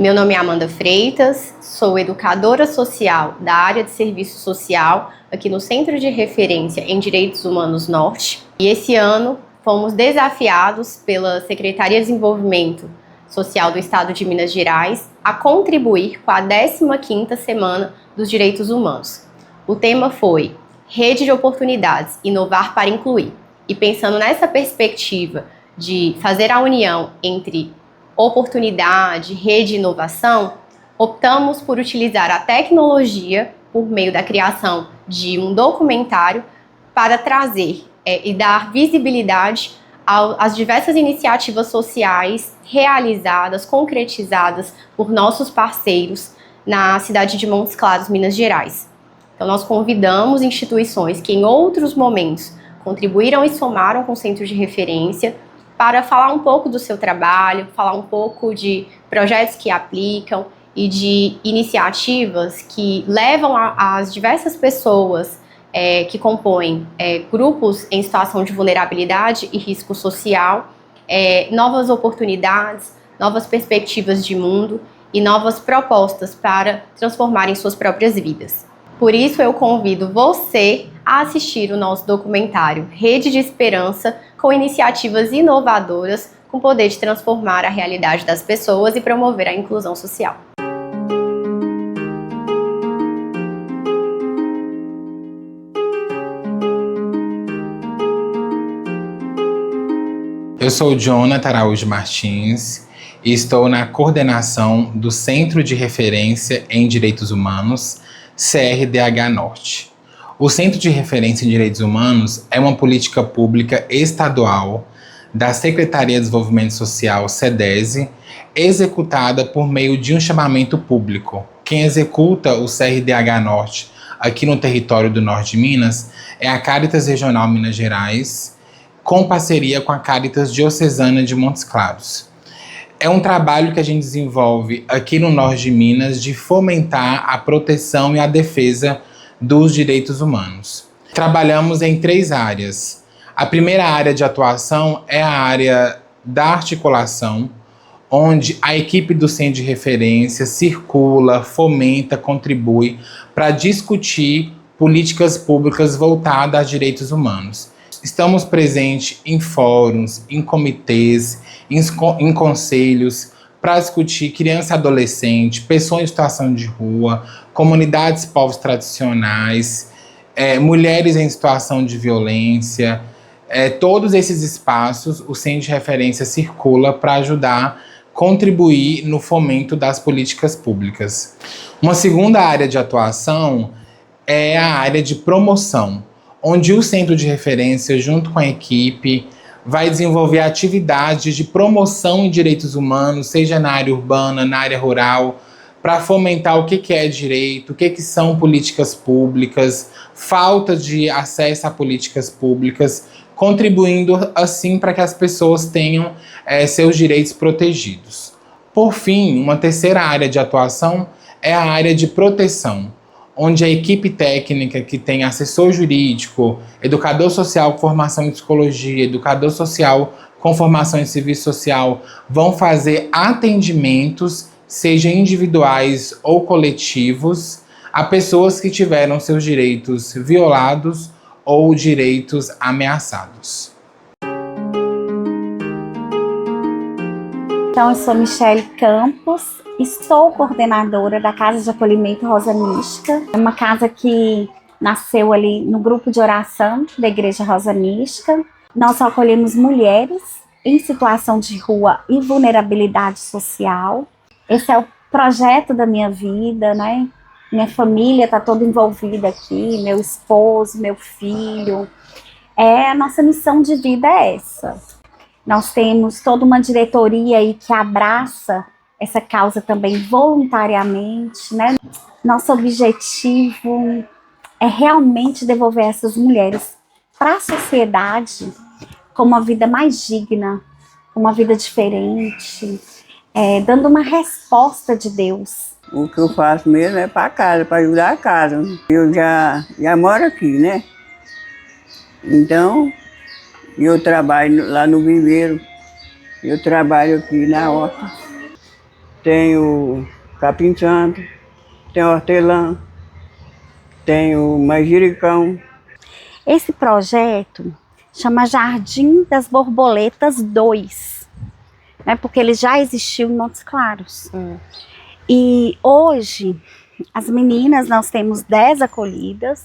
Meu nome é Amanda Freitas, sou educadora social da área de serviço social aqui no Centro de Referência em Direitos Humanos Norte. E esse ano fomos desafiados pela Secretaria de Desenvolvimento Social do Estado de Minas Gerais a contribuir com a 15ª Semana dos Direitos Humanos. O tema foi Rede de Oportunidades, Inovar para Incluir. E pensando nessa perspectiva de fazer a união entre oportunidade, rede e inovação, optamos por utilizar a tecnologia por meio da criação de um documentário para trazer e dar visibilidade às diversas iniciativas sociais realizadas, concretizadas por nossos parceiros na cidade de Montes Claros, Minas Gerais. Então, nós convidamos instituições que em outros momentos contribuíram e somaram com o Centro de Referência para falar um pouco do seu trabalho, falar um pouco de projetos que aplicam e de iniciativas que levam as diversas pessoas que compõem grupos em situação de vulnerabilidade e risco social, novas oportunidades, novas perspectivas de mundo e novas propostas para transformarem suas próprias vidas. Por isso, eu convido você a assistir o nosso documentário Rede de Esperança, com iniciativas inovadoras com o poder de transformar a realidade das pessoas e promover a inclusão social. Eu sou o Jonathan Araújo Martins e estou na coordenação do Centro de Referência em Direitos Humanos, CRDH Norte. O Centro de Referência em Direitos Humanos é uma política pública estadual da Secretaria de Desenvolvimento Social, SEDESE, executada por meio de um chamamento público. Quem executa o CRDH Norte aqui no território do Norte de Minas é a Cáritas Regional Minas Gerais, com parceria com a Cáritas Diocesana de Montes Claros. É um trabalho que a gente desenvolve aqui no Norte de Minas de fomentar a proteção e a defesa dos direitos humanos. Trabalhamos em 3 áreas. A primeira área de atuação é a área da articulação, onde a equipe do Centro de Referência circula, fomenta, contribui para discutir políticas públicas voltadas a direitos humanos. Estamos presentes em fóruns, em comitês, em conselhos, para discutir criança e adolescente, pessoas em situação de rua, comunidades povos tradicionais, mulheres em situação de violência. Todos esses espaços, o Centro de Referência circula para ajudar, contribuir no fomento das políticas públicas. Uma segunda área de atuação é a área de promoção, onde o Centro de Referência, junto com a equipe, vai desenvolver atividades de promoção em direitos humanos, seja na área urbana, na área rural, para fomentar o que é direito, o que são políticas públicas, falta de acesso a políticas públicas, contribuindo assim para que as pessoas tenham seus direitos protegidos. Por fim, uma terceira área de atuação é a área de proteção, onde a equipe técnica que tem assessor jurídico, educador social com formação em psicologia, educador social com formação em serviço social, vão fazer atendimentos, sejam individuais ou coletivos, a pessoas que tiveram seus direitos violados ou direitos ameaçados. Então, eu sou Michele Campos, estou coordenadora da Casa de Acolhimento Rosa Mística. É uma casa que nasceu ali no grupo de oração da Igreja Rosa Mística. Nós acolhemos mulheres em situação de rua e vulnerabilidade social. Esse é o projeto da minha vida, né? Minha família está toda envolvida aqui, meu esposo, meu filho. A nossa missão de vida é essa. Nós temos toda uma diretoria aí que abraça essa causa também voluntariamente, né? Nosso objetivo é realmente devolver essas mulheres para a sociedade com uma vida mais digna, com uma vida diferente, dando uma resposta de Deus. O que eu faço mesmo é para casa, para ajudar a casa. Eu já moro aqui, né? Então, eu trabalho lá no viveiro, eu trabalho aqui na horta. tem o capim-santo, tem o hortelã, tem o manjericão. Esse projeto chama Jardim das Borboletas 2, né, porque ele já existiu em Montes Claros. E hoje, as meninas, nós temos 10 acolhidas,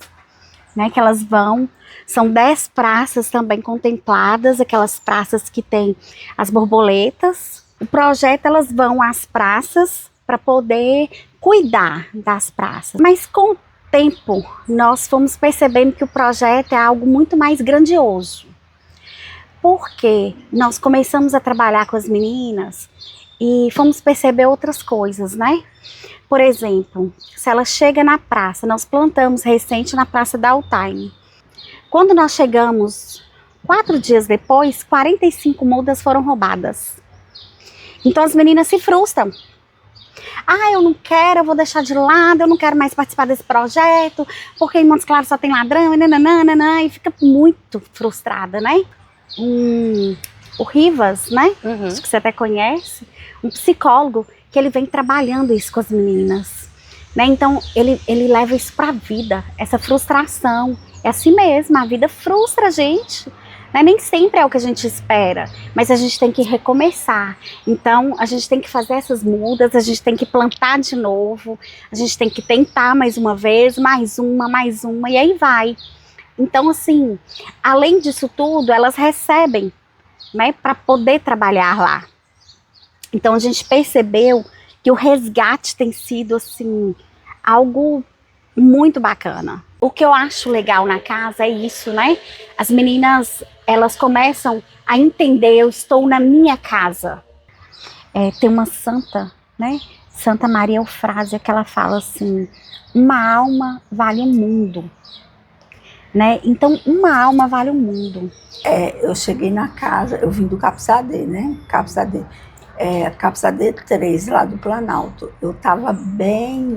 né, que elas vão, são 10 praças também contempladas, aquelas praças que tem as borboletas. O projeto, elas vão às praças para poder cuidar das praças. Mas com o tempo, nós fomos percebendo que o projeto é algo muito mais grandioso. Porque nós começamos a trabalhar com as meninas e fomos perceber outras coisas, né? Por exemplo, se ela chega na praça, nós plantamos recente na Praça da Altaine. Quando nós chegamos, 4 dias depois, 45 mudas foram roubadas. Então as meninas se frustram. Ah, eu não quero, eu vou deixar de lado, eu não quero mais participar desse projeto, porque em Montes Claros só tem ladrão, e fica muito frustrada, né? O Rivas, né? Acho que você até conhece, um psicólogo, que ele vem trabalhando isso com as meninas, né? Então ele leva isso para a vida, essa frustração. É assim mesmo, a vida frustra a gente, né? Nem sempre é o que a gente espera, mas a gente tem que recomeçar. Então a gente tem que fazer essas mudas, a gente tem que plantar de novo, a gente tem que tentar mais uma vez, mais uma, e aí vai. Então, assim, além disso tudo, elas recebem, né, para poder trabalhar lá. Então a gente percebeu que o resgate tem sido, assim, algo muito bacana. O que eu acho legal na casa é isso, né? As meninas, elas começam a entender, eu estou na minha casa. Tem uma santa, né? Santa Maria Eufrásia, que ela fala assim, uma alma vale um mundo. Né? Então, uma alma vale o mundo. Eu cheguei na casa, eu vim do Capsadê, né? Capsadê 3, lá do Planalto. Eu tava bem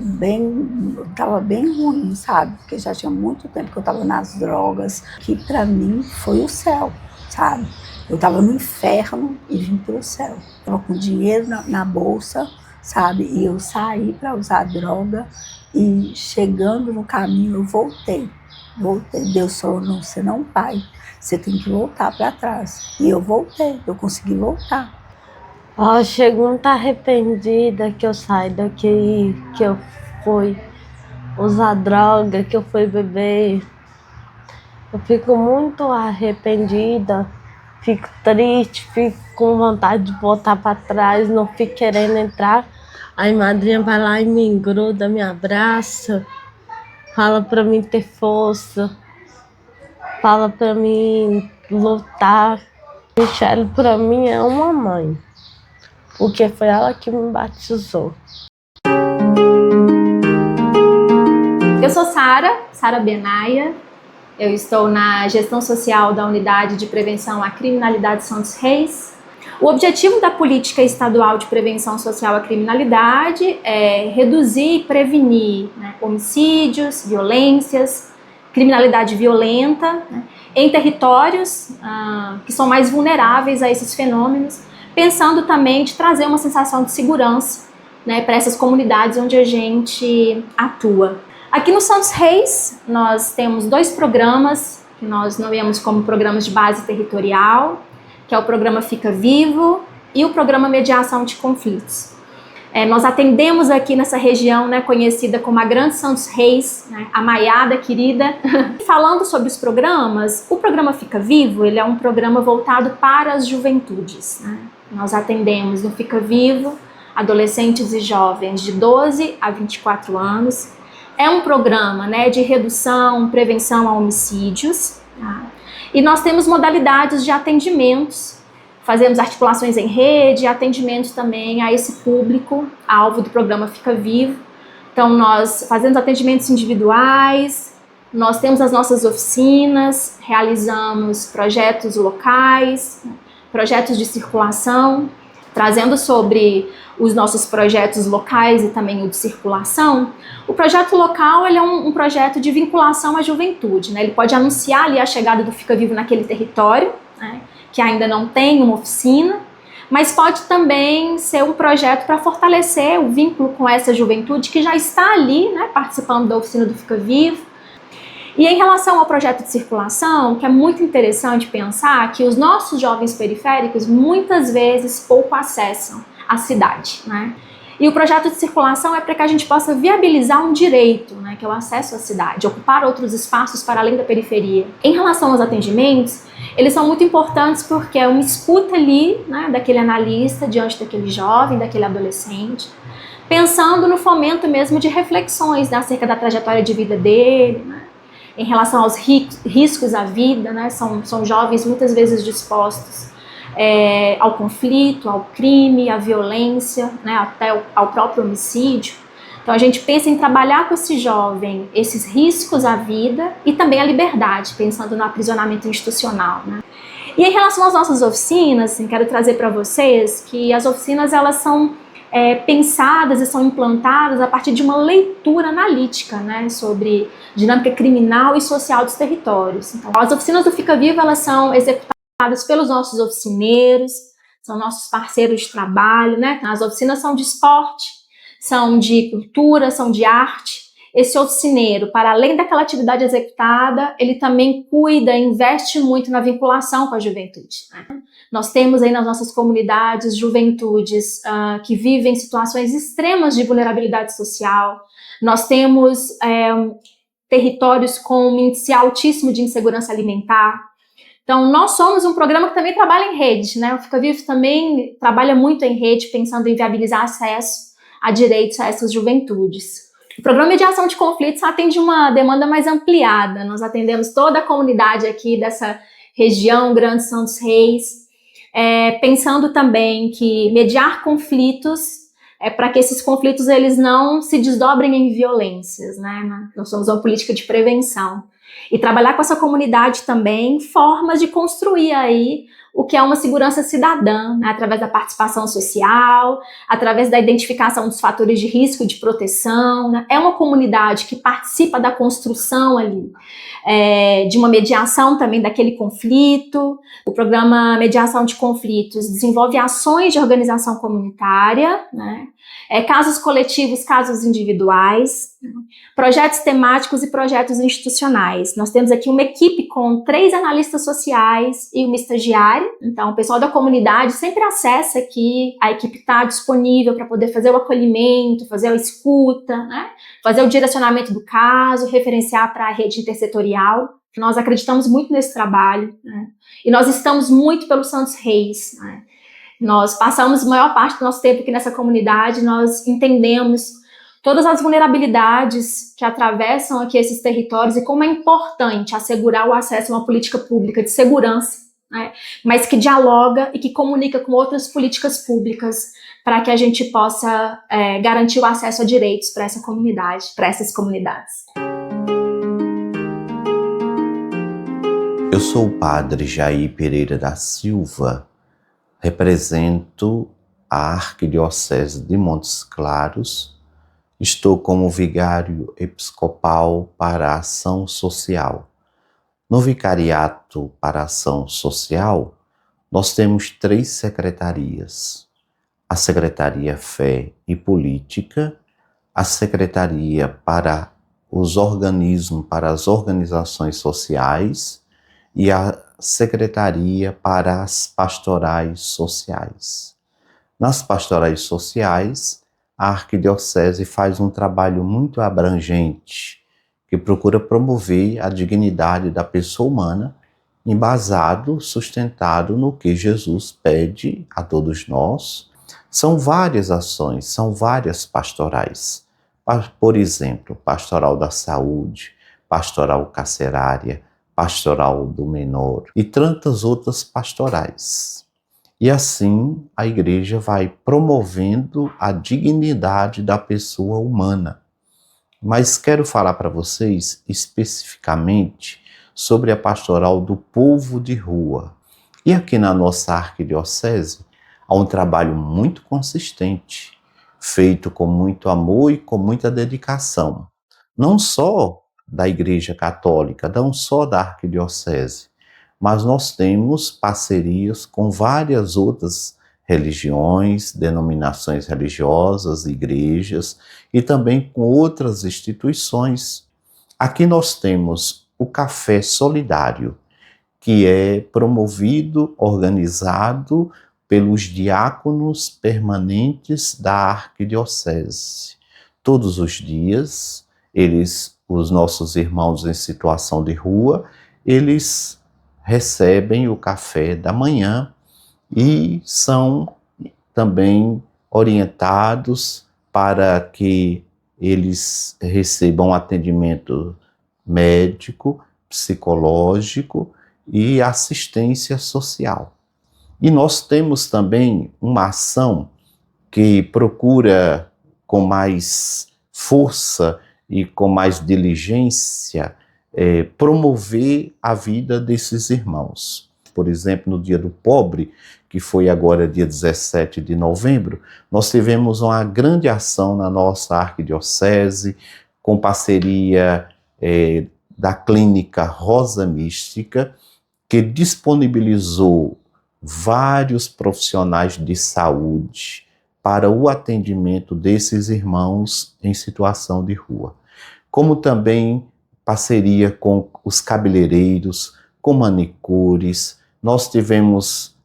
ruim, sabe? Porque já tinha muito tempo que eu tava nas drogas, que pra mim foi o céu, sabe? Eu tava no inferno e vim pro céu. Tava com dinheiro na bolsa, sabe? E eu saí pra usar droga e chegando no caminho eu voltei. Deus falou, não, você não vai, você tem que voltar para trás. E eu voltei, eu consegui voltar. Chego muito arrependida que eu saí daqui, que eu fui usar droga, que eu fui beber. Eu fico muito arrependida, fico triste, fico com vontade de voltar para trás, não fico querendo entrar. Aí madrinha vai lá e me engruda, me abraça. Fala pra mim ter força, fala pra mim lutar. Michele pra mim é uma mãe, porque foi ela que me batizou. Eu sou Sara Benaia, eu estou na gestão social da Unidade de Prevenção à Criminalidade Santos Reis. O objetivo da Política Estadual de Prevenção Social à Criminalidade é reduzir e prevenir, né, homicídios, violências, criminalidade violenta, né, em territórios que são mais vulneráveis a esses fenômenos, pensando também de trazer uma sensação de segurança, né, para essas comunidades onde a gente atua. Aqui no Santos Reis, nós temos 2 programas que nós nomeamos como programas de base territorial, que é o programa Fica Vivo e o programa Mediação de Conflitos. Nós atendemos aqui nessa região, né, conhecida como a Grande Santos Reis, né, a Maiada querida. Falando sobre os programas, o programa Fica Vivo, ele é um programa voltado para as juventudes, né? Nós atendemos no Fica Vivo adolescentes e jovens de 12 a 24 anos. É um programa, né, de redução, prevenção a homicídios, tá? E nós temos modalidades de atendimentos, fazemos articulações em rede, atendimentos também a esse público, alvo do programa Fica Vivo. Então nós fazemos atendimentos individuais, nós temos as nossas oficinas, realizamos projetos locais, projetos de circulação, trazendo sobre os nossos projetos locais e também o de circulação. O projeto local, ele é um projeto de vinculação à juventude, né? Ele pode anunciar ali a chegada do Fica Vivo naquele território, né, que ainda não tem uma oficina, mas pode também ser um projeto para fortalecer o vínculo com essa juventude que já está ali, né, participando da oficina do Fica Vivo. E em relação ao projeto de circulação, que é muito interessante pensar que os nossos jovens periféricos muitas vezes pouco acessam a cidade, né? E o projeto de circulação é para que a gente possa viabilizar um direito, né, que é o acesso à cidade, ocupar outros espaços para além da periferia. Em relação aos atendimentos, eles são muito importantes porque é uma escuta ali, né, daquele analista diante daquele jovem, daquele adolescente, pensando no fomento mesmo de reflexões, né, acerca da trajetória de vida dele, né, em relação aos riscos à vida, né, são jovens muitas vezes dispostos ao conflito, ao crime, à violência, né, até ao próprio homicídio. Então a gente pensa em trabalhar com esse jovem esses riscos à vida e também à liberdade, pensando no aprisionamento institucional, né. E em relação às nossas oficinas, assim, quero trazer para vocês que as oficinas elas são pensadas e são implantadas a partir de uma leitura analítica, né, sobre dinâmica criminal e social dos territórios. Então, as oficinas do Fica Vivo elas são executadas pelos nossos oficineiros, são nossos parceiros de trabalho, né? As oficinas são de esporte, são de cultura, são de arte. Esse oficineiro, para além daquela atividade executada, ele também cuida, investe muito na vinculação com a juventude, né? Nós temos aí nas nossas comunidades juventudes que vivem situações extremas de vulnerabilidade social. Nós temos territórios com um índice altíssimo de insegurança alimentar. Então, nós somos um programa que também trabalha em rede, né? O Fica Vivo também trabalha muito em rede, pensando em viabilizar acesso a direitos a essas juventudes. O programa Mediação de Conflitos atende uma demanda mais ampliada. Nós atendemos toda a comunidade aqui dessa região, Grande Santos Reis, pensando também que mediar conflitos para que esses conflitos eles não se desdobrem em violências, né? Nós somos uma política de prevenção. E trabalhar com essa comunidade também, formas de construir aí o que é uma segurança cidadã, né? Através da participação social, através da identificação dos fatores de risco e de proteção, né? É uma comunidade que participa da construção ali, de uma mediação também daquele conflito. O programa Mediação de Conflitos desenvolve ações de organização comunitária, né? Casos coletivos, casos individuais, projetos temáticos e projetos institucionais. Nós temos aqui uma equipe com 3 analistas sociais e uma estagiária. Então, o pessoal da comunidade sempre acessa aqui, a equipe está disponível para poder fazer o acolhimento, fazer a escuta, né? Fazer o direcionamento do caso, referenciar para a rede intersetorial. Nós acreditamos muito nesse trabalho, né? E nós estamos muito pelo Santos Reis, né? Nós passamos a maior parte do nosso tempo aqui nessa comunidade, nós entendemos todas as vulnerabilidades que atravessam aqui esses territórios e como é importante assegurar o acesso a uma política pública de segurança, né, mas que dialoga e que comunica com outras políticas públicas para que a gente possa garantir o acesso a direitos para essa comunidade, para essas comunidades. Eu sou o padre Jair Pereira da Silva, represento a Arquidiocese de Montes Claros, estou como vigário episcopal para a ação social. No Vicariato para a Ação Social, nós temos 3 secretarias. A Secretaria Fé e Política, a Secretaria para os organismos, para as organizações sociais e a Secretaria para as Pastorais Sociais. Nas Pastorais Sociais, a Arquidiocese faz um trabalho muito abrangente, que procura promover a dignidade da pessoa humana, embasado, sustentado no que Jesus pede a todos nós. São várias ações, são várias pastorais. Por exemplo, pastoral da saúde, pastoral carcerária, pastoral do menor e tantas outras pastorais. E assim a igreja vai promovendo a dignidade da pessoa humana. Mas quero falar para vocês especificamente sobre a pastoral do povo de rua. E aqui na nossa arquidiocese há um trabalho muito consistente, feito com muito amor e com muita dedicação. Não só da Igreja Católica, não só da Arquidiocese, mas nós temos parcerias com várias outras religiões, denominações religiosas, igrejas e também com outras instituições. Aqui nós temos o Café Solidário, que é promovido, organizado pelos diáconos permanentes da Arquidiocese. Todos os dias, os nossos irmãos em situação de rua, eles recebem o café da manhã e são também orientados para que eles recebam atendimento médico, psicológico e assistência social. E nós temos também uma ação que procura com mais força e com mais diligência promover a vida desses irmãos. Por exemplo, no Dia do Pobre, que foi agora dia 17 de novembro, nós tivemos uma grande ação na nossa arquidiocese, com parceria da Clínica Rosa Mística, que disponibilizou vários profissionais de saúde para o atendimento desses irmãos em situação de rua. Como também parceria com os cabeleireiros, com manicures. Nós tivemos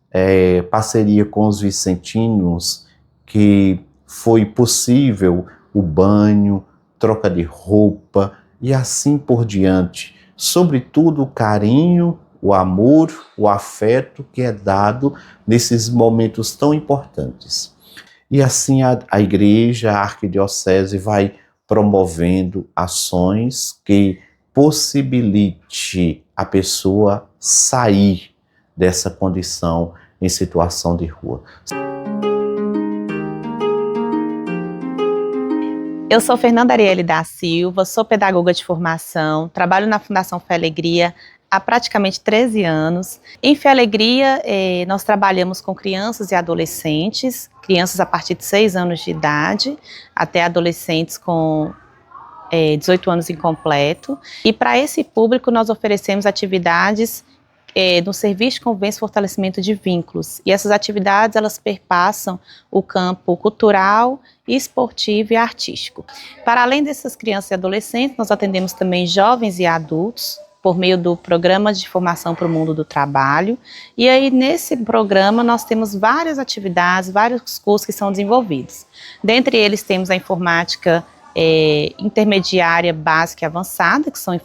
parceria com os vicentinos, que foi possível o banho, troca de roupa e assim por diante. Sobretudo o carinho, o amor, o afeto que é dado nesses momentos tão importantes. E assim a igreja, a arquidiocese vai promovendo ações que possibilite a pessoa sair dessa condição em situação de rua. Eu sou Fernanda Arielle da Silva, sou pedagoga de formação, trabalho na Fundação Fé Alegria há praticamente 13 anos. Em Fé Alegria, nós trabalhamos com crianças e adolescentes, crianças a partir de 6 anos de idade, até adolescentes com 18 anos incompleto. E para esse público nós oferecemos atividades no Serviço de Convivência e Fortalecimento de Vínculos. E essas atividades, elas perpassam o campo cultural, esportivo e artístico. Para além dessas crianças e adolescentes, nós atendemos também jovens e adultos, por meio do Programa de Formação para o Mundo do Trabalho. E aí, nesse programa, nós temos várias atividades, vários cursos que são desenvolvidos. Dentre eles, temos a informática intermediária, básica e avançada, que são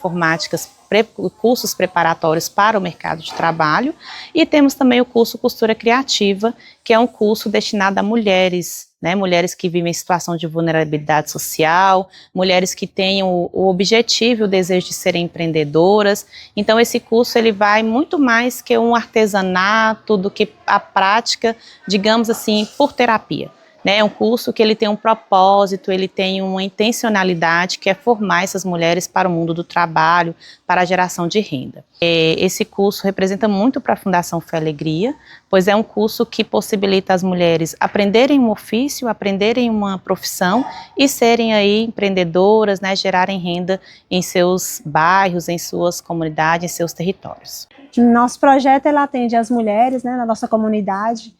cursos preparatórios para o mercado de trabalho, e temos também o curso Costura Criativa, que é um curso destinado a mulheres, né, mulheres que vivem em situação de vulnerabilidade social, mulheres que tenham o objetivo e o desejo de serem empreendedoras. Então esse curso ele vai muito mais que um artesanato, do que a prática, digamos assim, por terapia. É um curso que ele tem um propósito, ele tem uma intencionalidade, que é formar essas mulheres para o mundo do trabalho, para a geração de renda. Esse curso representa muito para a Fundação Fé Alegria, pois é um curso que possibilita as mulheres aprenderem um ofício, aprenderem uma profissão e serem aí empreendedoras, né, gerarem renda em seus bairros, em suas comunidades, em seus territórios. Nosso projeto ele atende as mulheres, né, na nossa comunidade,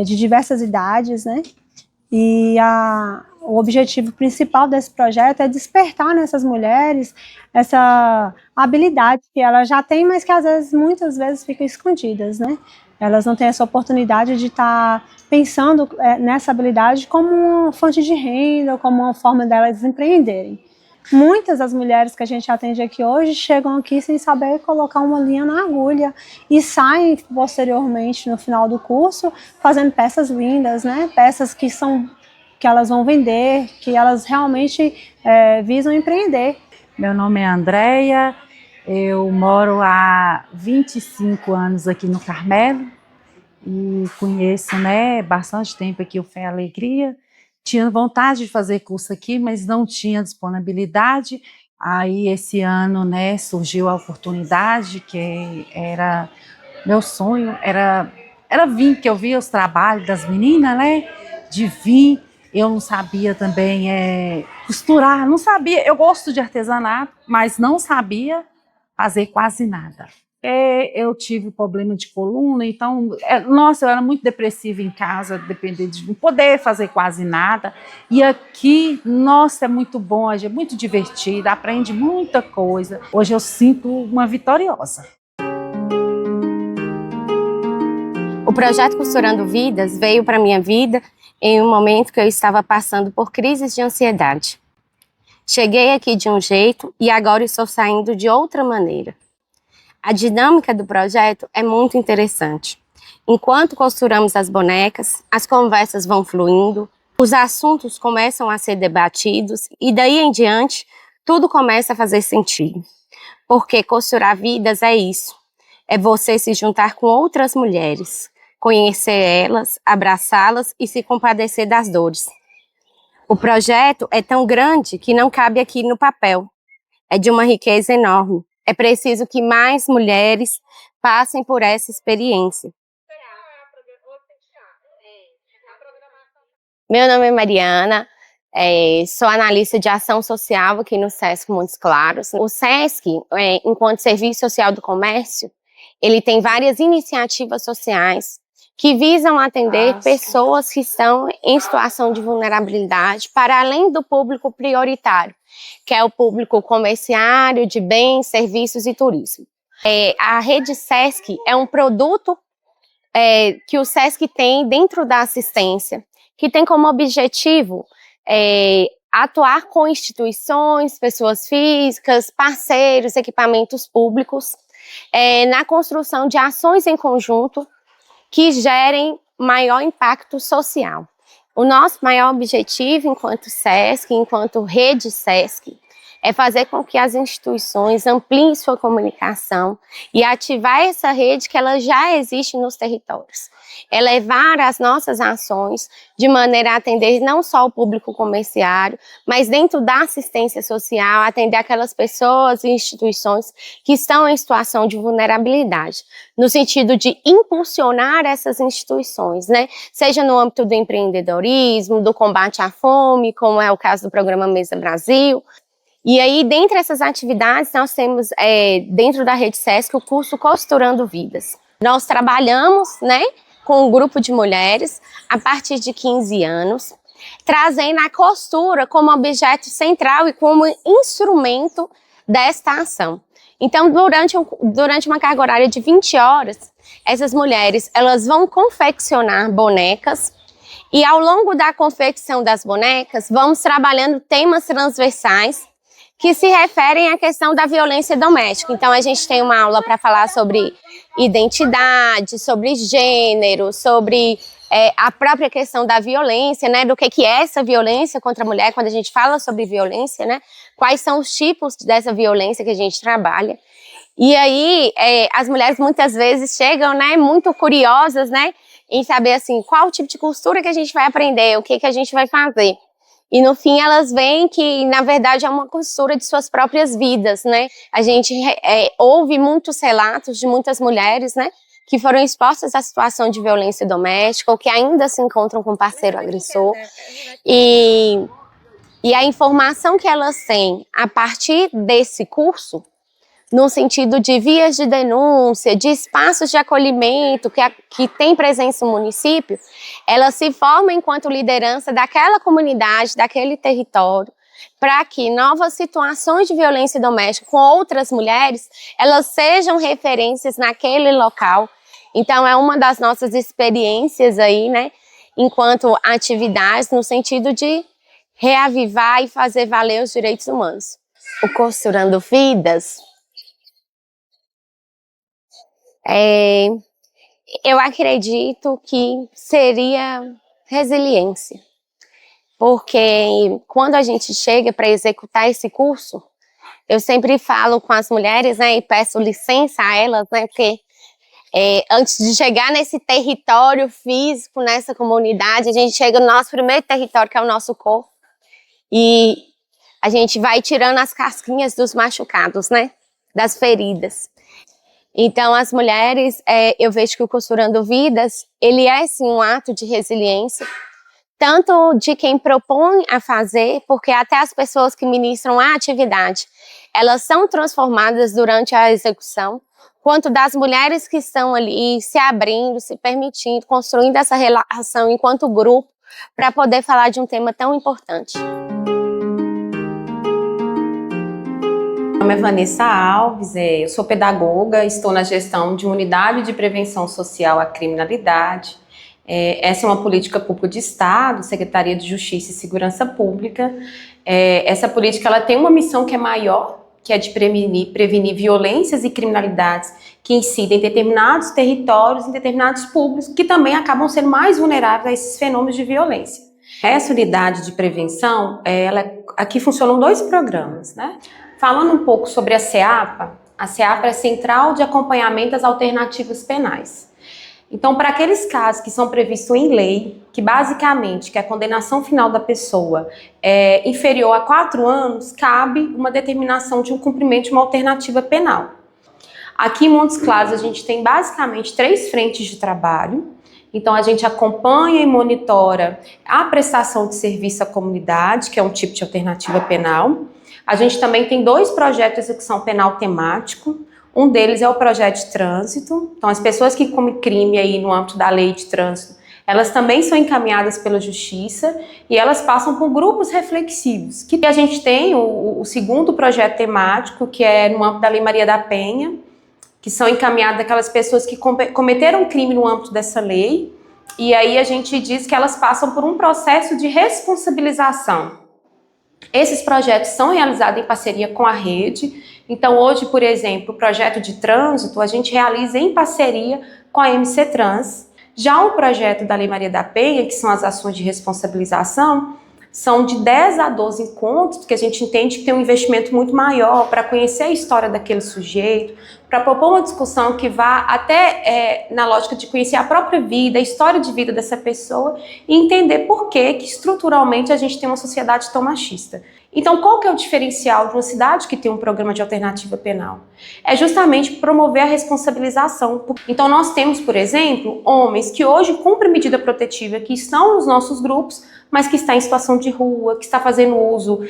de diversas idades, né? E o objetivo principal desse projeto é despertar nessas mulheres essa habilidade que elas já têm, mas que às vezes, muitas vezes ficam escondidas, né? Elas não têm essa oportunidade de estar pensando nessa habilidade como uma fonte de renda, como uma forma delas empreenderem. Muitas das mulheres que a gente atende aqui hoje chegam aqui sem saber colocar uma linha na agulha e saem posteriormente no final do curso fazendo peças lindas, né? Peças que elas vão vender, que elas realmente visam empreender. Meu nome é Andréia, eu moro há 25 anos aqui no Carmelo e conheço, né, bastante tempo aqui o Fé Alegria. Tinha vontade de fazer curso aqui, mas não tinha disponibilidade. Aí esse ano, né, surgiu a oportunidade, que era meu sonho, era vir, que eu via os trabalhos das meninas, né, de vir. Eu não sabia também costurar, não sabia. Eu gosto de artesanato, mas não sabia fazer quase nada. Eu tive problema de coluna, então, nossa, eu era muito depressiva em casa, dependendo de não poder fazer quase nada. E aqui, nossa, é muito bom, é muito divertido, aprende muita coisa. Hoje eu sinto uma vitoriosa. O projeto Costurando Vidas veio para minha vida em um momento que eu estava passando por crises de ansiedade. Cheguei aqui de um jeito e agora estou saindo de outra maneira. A dinâmica do projeto é muito interessante. Enquanto costuramos as bonecas, as conversas vão fluindo, os assuntos começam a ser debatidos e daí em diante tudo começa a fazer sentido. Porque costurar vidas é isso, é você se juntar com outras mulheres, conhecer elas, abraçá-las e se compadecer das dores. O projeto é tão grande que não cabe aqui no papel, é de uma riqueza enorme. É preciso que mais mulheres passem por essa experiência. Meu nome é Mariana, sou analista de ação social aqui no SESC Montes Claros. O SESC, enquanto Serviço Social do Comércio, ele tem várias iniciativas sociais que visam atender pessoas que estão em situação de vulnerabilidade para além do público prioritário, que é o público comerciário, de bens, serviços e turismo. A rede SESC é um produto que o SESC tem dentro da assistência, que tem como objetivo atuar com instituições, pessoas físicas, parceiros, equipamentos públicos, na construção de ações em conjunto que gerem maior impacto social. O nosso maior objetivo enquanto SESC, enquanto rede SESC, é fazer com que as instituições ampliem sua comunicação e ativar essa rede que ela já existe nos territórios. É levar as nossas ações de maneira a atender não só o público comerciário, mas dentro da assistência social, atender aquelas pessoas e instituições que estão em situação de vulnerabilidade, no sentido de impulsionar essas instituições, né? Seja no âmbito do empreendedorismo, do combate à fome, como é o caso do programa Mesa Brasil. E aí, dentre essas atividades, nós temos, dentro da rede SESC, o curso Costurando Vidas. Nós trabalhamos, né, com um grupo de mulheres a partir de 15 anos, trazendo a costura como objeto central e como instrumento desta ação. Então, durante uma carga horária de 20 horas, essas mulheres elas vão confeccionar bonecas e, ao longo da confecção das bonecas, vamos trabalhando temas transversais que se referem à questão da violência doméstica. Então, a gente tem uma aula para falar sobre identidade, sobre gênero, sobre a própria questão da violência, né? Do que é essa violência contra a mulher, quando a gente fala sobre violência, né? Quais são os tipos dessa violência que a gente trabalha. E aí, as mulheres muitas vezes chegam, né, muito curiosas, né, em saber, assim, qual tipo de costura que a gente vai aprender, o que a gente vai fazer. E no fim elas veem que, na verdade, é uma costura de suas próprias vidas, né? A gente ouve muitos relatos de muitas mulheres, né, que foram expostas à situação de violência doméstica ou que ainda se encontram com um parceiro agressor. E a informação que elas têm a partir desse curso, no sentido de vias de denúncia, de espaços de acolhimento que tem presença no município, ela se forma enquanto liderança daquela comunidade, daquele território, para que novas situações de violência doméstica com outras mulheres, elas sejam referências naquele local. Então, é uma das nossas experiências aí, né, enquanto atividades, no sentido de reavivar e fazer valer os direitos humanos. O Costurando Vidas, eu acredito que seria resiliência, porque quando a gente chega para executar esse curso, eu sempre falo com as mulheres, né, e peço licença a elas, né, porque antes de chegar nesse território físico, nessa comunidade, a gente chega no nosso primeiro território, que é o nosso corpo, e a gente vai tirando as casquinhas dos machucados, né, das feridas. Então, as mulheres, eu vejo que o Costurando Vidas, ele é, sim, um ato de resiliência, tanto de quem propõe a fazer, porque até as pessoas que ministram a atividade, elas são transformadas durante a execução, quanto das mulheres que estão ali se abrindo, se permitindo, construindo essa relação enquanto grupo para poder falar de um tema tão importante. Meu nome é Vanessa Alves, eu sou pedagoga, estou na gestão de uma unidade de prevenção social à criminalidade. Essa é uma política pública de Estado, Secretaria de Justiça e Segurança Pública. Essa política ela tem uma missão que é maior, que é de prevenir violências e criminalidades que incidem em determinados territórios, em determinados públicos, que também acabam sendo mais vulneráveis a esses fenômenos de violência. Essa unidade de prevenção, aqui funcionam 2 programas, né? Falando um pouco sobre a CEAPA é a Central de Acompanhamento às Alternativas Penais. Então, para aqueles casos que são previstos em lei, que basicamente que a condenação final da pessoa é inferior a 4 anos, cabe uma determinação de um cumprimento de uma alternativa penal. Aqui em Montes Claros a gente tem basicamente 3 frentes de trabalho. Então, a gente acompanha e monitora a prestação de serviço à comunidade, que é um tipo de alternativa penal. A gente também tem 2 projetos de execução penal temático. Um deles é o projeto de trânsito. Então, as pessoas que cometem crime aí no âmbito da lei de trânsito, elas também são encaminhadas pela justiça e elas passam por grupos reflexivos. Que a gente tem o segundo projeto temático, que é no âmbito da Lei Maria da Penha, que são encaminhadas aquelas pessoas que cometeram crime no âmbito dessa lei. E aí a gente diz que elas passam por um processo de responsabilização. Esses projetos são realizados em parceria com a rede. Então, hoje, por exemplo, o projeto de trânsito a gente realiza em parceria com a MC Trans. Já o projeto da Lei Maria da Penha, que são as ações de responsabilização, são de 10 a 12 encontros, que a gente entende que tem um investimento muito maior para conhecer a história daquele sujeito, para propor uma discussão que vá até na lógica de conhecer a própria vida, a história de vida dessa pessoa e entender por que estruturalmente a gente tem uma sociedade tão machista. Então, qual que é o diferencial de uma cidade que tem um programa de alternativa penal? É justamente promover a responsabilização. Então, nós temos, por exemplo, homens que hoje cumprem medida protetiva, que estão nos nossos grupos, mas que está em situação de rua, que está fazendo uso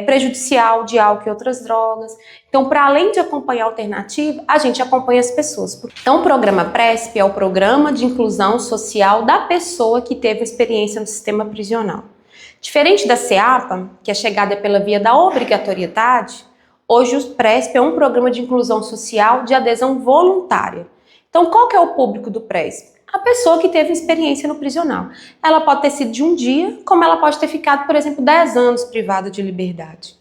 prejudicial de álcool e outras drogas. Então, para além de acompanhar a alternativa, a gente acompanha as pessoas. Então, o programa PRESP é o Programa de Inclusão Social da pessoa que teve experiência no sistema prisional. Diferente da CEAPA, que é chegada pela via da obrigatoriedade, hoje o PRESP é um programa de inclusão social de adesão voluntária. Então, qual que é o público do PRESP? A pessoa que teve experiência no prisional. Ela pode ter sido de um dia, como ela pode ter ficado, por exemplo, 10 anos privada de liberdade.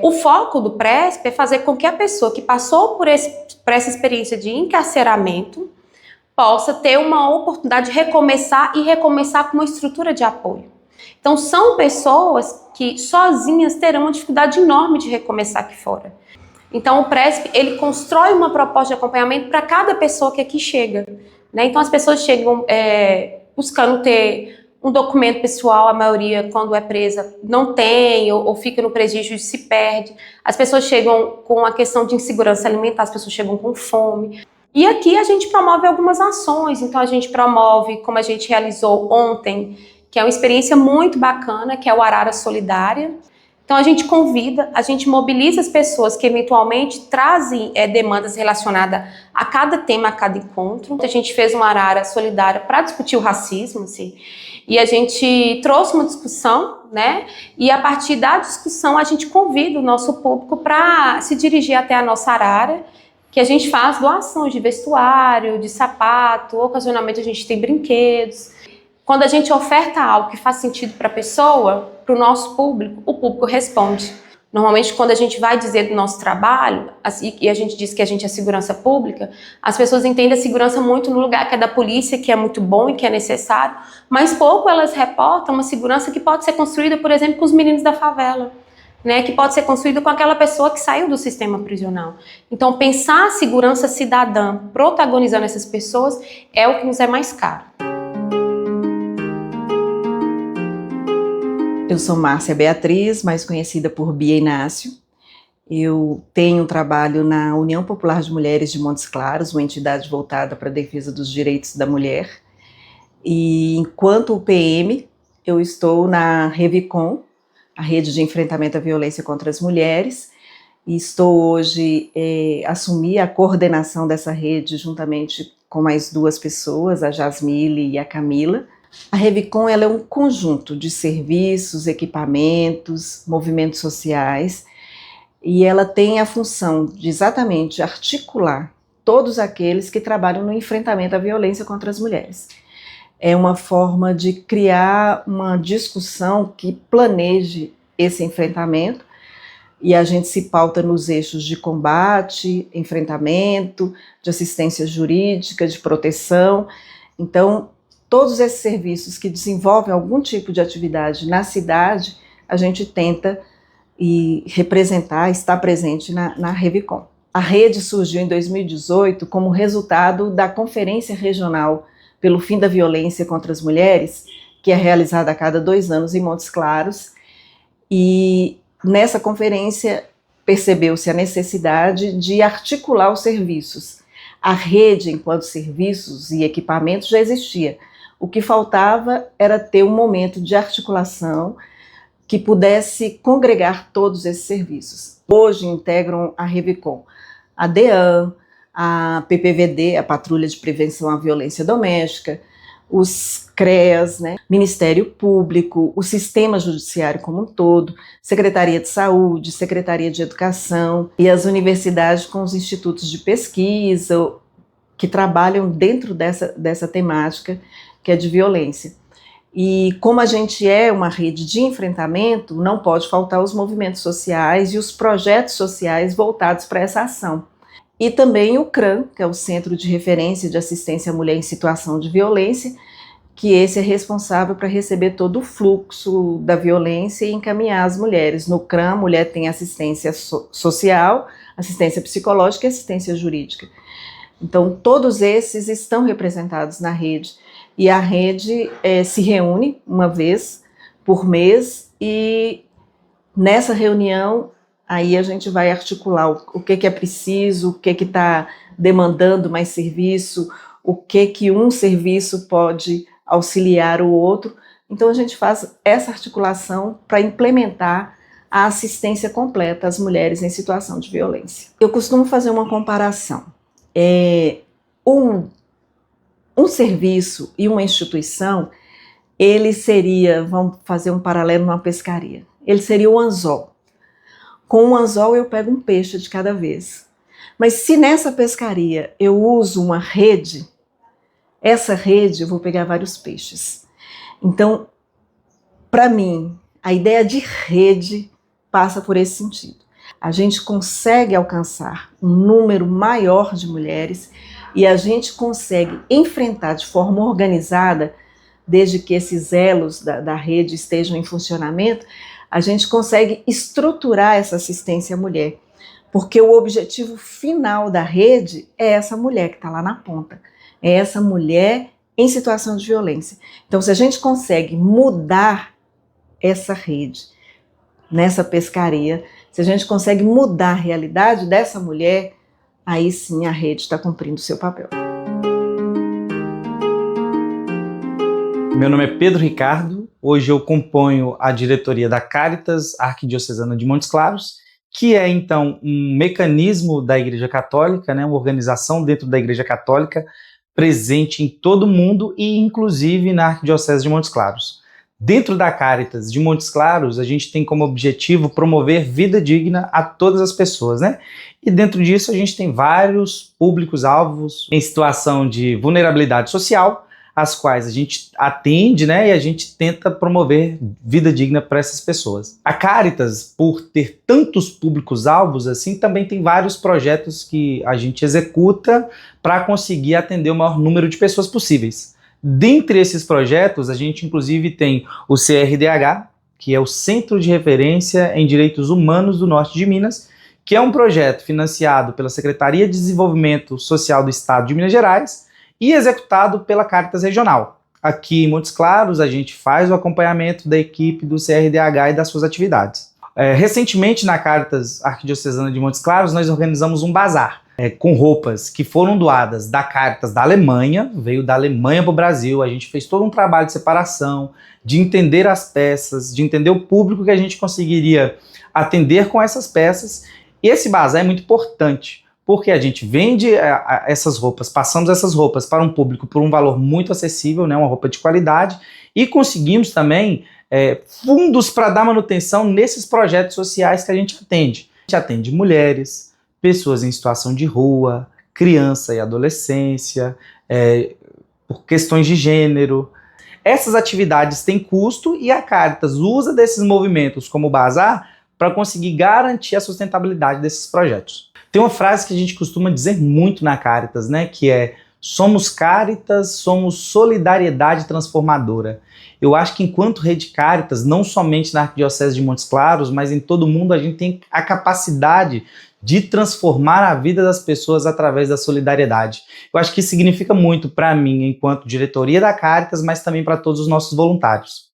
O foco do PRESP é fazer com que a pessoa que passou por essa experiência de encarceramento possa ter uma oportunidade de recomeçar e recomeçar com uma estrutura de apoio. Então, são pessoas que sozinhas terão uma dificuldade enorme de recomeçar aqui fora. Então, o PRESP, ele constrói uma proposta de acompanhamento para cada pessoa que aqui chega. Né? Então, as pessoas chegam buscando ter um documento pessoal, a maioria, quando é presa, não tem, ou fica no presídio e se perde. As pessoas chegam com a questão de insegurança alimentar, as pessoas chegam com fome. E aqui a gente promove algumas ações. Então, a gente promove, como a gente realizou ontem, que é uma experiência muito bacana, que é o Arara Solidária. Então, a gente convida, a gente mobiliza as pessoas que eventualmente trazem demandas relacionadas a cada tema, a cada encontro. A gente fez uma Arara Solidária para discutir o racismo, assim, e a gente trouxe uma discussão, né? E a partir da discussão, a gente convida o nosso público para se dirigir até a nossa Arara, que a gente faz doações de vestuário, de sapato, ocasionalmente a gente tem brinquedos. Quando a gente oferta algo que faz sentido para a pessoa, para o nosso público, o público responde. Normalmente, quando a gente vai dizer do nosso trabalho, e a gente diz que a gente é segurança pública, as pessoas entendem a segurança muito no lugar que é da polícia, que é muito bom e que é necessário, mas pouco elas reportam uma segurança que pode ser construída, por exemplo, com os meninos da favela, né, que pode ser construída com aquela pessoa que saiu do sistema prisional. Então, pensar a segurança cidadã protagonizando essas pessoas é o que nos é mais caro. Eu sou Márcia Beatriz, mais conhecida por Bia Inácio. Eu tenho um trabalho na União Popular de Mulheres de Montes Claros, uma entidade voltada para a defesa dos direitos da mulher. E enquanto UPM, eu estou na Revicom, a Rede de Enfrentamento à Violência contra as Mulheres, e estou hoje, assumi a coordenação dessa rede juntamente com mais 2 pessoas, a Jasmile e a Camila. A Revicom ela é um conjunto de serviços, equipamentos, movimentos sociais, e ela tem a função de exatamente articular todos aqueles que trabalham no enfrentamento à violência contra as mulheres. É uma forma de criar uma discussão que planeje esse enfrentamento, e a gente se pauta nos eixos de combate, enfrentamento, de assistência jurídica, de proteção. Então, todos esses serviços que desenvolvem algum tipo de atividade na cidade, a gente tenta representar, estar presente na Revicom. A rede surgiu em 2018 como resultado da Conferência Regional pelo Fim da Violência contra as Mulheres, que é realizada a cada 2 anos em Montes Claros, e nessa conferência percebeu-se a necessidade de articular os serviços. A rede, enquanto serviços e equipamentos, já existia. O que faltava era ter um momento de articulação que pudesse congregar todos esses serviços. Hoje integram a Revicom a DEAN, a PPVD, a Patrulha de Prevenção à Violência Doméstica, os CREAS, né, Ministério Público, o Sistema Judiciário como um todo, Secretaria de Saúde, Secretaria de Educação e as universidades com os institutos de pesquisa que trabalham dentro dessa temática que é de violência. E como a gente é uma rede de enfrentamento, não pode faltar os movimentos sociais e os projetos sociais voltados para essa ação. E também o CRAM, que é o Centro de Referência de Assistência à Mulher em Situação de Violência, que esse é responsável para receber todo o fluxo da violência e encaminhar as mulheres. No CRAM, a mulher tem assistência social, assistência psicológica e assistência jurídica. Então, todos esses estão representados na rede. E a rede se reúne uma vez por mês e nessa reunião aí a gente vai articular o que é preciso, o que está demandando mais serviço, o que um serviço pode auxiliar o outro. Então a gente faz essa articulação para implementar a assistência completa às mulheres em situação de violência. Eu costumo fazer uma comparação. Um serviço e uma instituição, ele seria, vamos fazer um paralelo numa pescaria, ele seria o anzol. Com um anzol eu pego um peixe de cada vez. Mas se nessa pescaria eu uso uma rede, essa rede eu vou pegar vários peixes. Então, para mim, a ideia de rede passa por esse sentido. A gente consegue alcançar um número maior de mulheres e a gente consegue enfrentar de forma organizada, desde que esses elos da rede estejam em funcionamento, a gente consegue estruturar essa assistência à mulher. Porque o objetivo final da rede é essa mulher que está lá na ponta. É essa mulher em situação de violência. Então, se a gente consegue mudar essa rede nessa pescaria, se a gente consegue mudar a realidade dessa mulher, aí sim a rede está cumprindo o seu papel. Meu nome é Pedro Ricardo, hoje eu componho a diretoria da Cáritas Arquidiocesana de Montes Claros, que é então um mecanismo da Igreja Católica, né, uma organização dentro da Igreja Católica, presente em todo o mundo e inclusive na Arquidiocese de Montes Claros. Dentro da Cáritas de Montes Claros, a gente tem como objetivo promover vida digna a todas as pessoas, né? E dentro disso a gente tem vários públicos-alvos em situação de vulnerabilidade social, as quais a gente atende, né? E a gente tenta promover vida digna para essas pessoas. A Cáritas, por ter tantos públicos-alvos assim, também tem vários projetos que a gente executa para conseguir atender o maior número de pessoas possíveis. Dentre esses projetos, a gente inclusive tem o CRDH, que é o Centro de Referência em Direitos Humanos do Norte de Minas, que é um projeto financiado pela Secretaria de Desenvolvimento Social do Estado de Minas Gerais e executado pela Cáritas Regional. Aqui em Montes Claros, a gente faz o acompanhamento da equipe do CRDH e das suas atividades. Recentemente, na Cáritas Arquidiocesana de Montes Claros, nós organizamos um bazar com roupas que foram doadas da Cáritas da Alemanha, veio da Alemanha para o Brasil. A gente fez todo um trabalho de separação, de entender as peças, de entender o público que a gente conseguiria atender com essas peças. E esse bazar é muito importante, porque a gente vende essas roupas, passamos essas roupas para um público por um valor muito acessível, né, uma roupa de qualidade, e conseguimos também fundos para dar manutenção nesses projetos sociais que a gente atende. A gente atende mulheres, pessoas em situação de rua, criança e adolescência, por questões de gênero. Essas atividades têm custo e a Caritas usa desses movimentos como bazar para conseguir garantir a sustentabilidade desses projetos. Tem uma frase que a gente costuma dizer muito na Caritas, né, que é: somos Caritas, somos solidariedade transformadora. Eu acho que enquanto Rede Caritas, não somente na Arquidiocese de Montes Claros, mas em todo o mundo, a gente tem a capacidade de transformar a vida das pessoas através da solidariedade. Eu acho que isso significa muito para mim, enquanto diretoria da Caritas, mas também para todos os nossos voluntários.